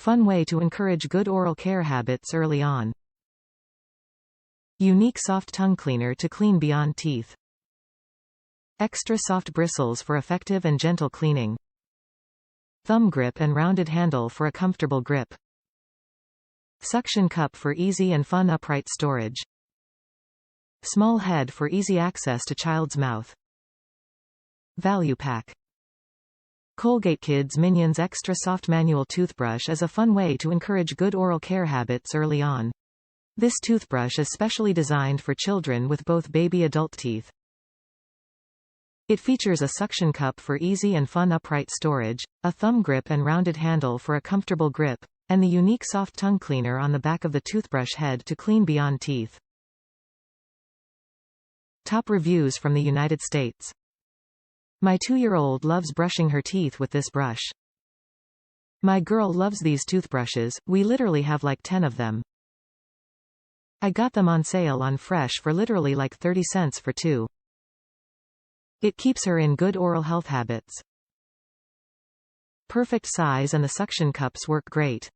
Fun way to encourage good oral care habits early on. Unique soft tongue cleaner to clean beyond teeth. Extra soft bristles for effective and gentle cleaning. Thumb grip and rounded handle for a comfortable grip. Suction cup for easy and fun upright storage. Small head for easy access to child's mouth. Value pack. Colgate Kids Minions Extra Soft Manual Toothbrush is a fun way to encourage good oral care habits early on. This toothbrush is specially designed for children with both baby-adult teeth. It features a suction cup for easy and fun upright storage, a thumb grip and rounded handle for a comfortable grip, and the unique soft tongue cleaner on the back of the toothbrush head to clean beyond teeth. Top reviews from the United States. My 2-year-old loves brushing her teeth with this brush. My girl loves these toothbrushes, we literally have like 10 of them. I got them on sale on Fresh for literally like 30 cents for 2. It keeps her in good oral health habits. Perfect size and the suction cups work great.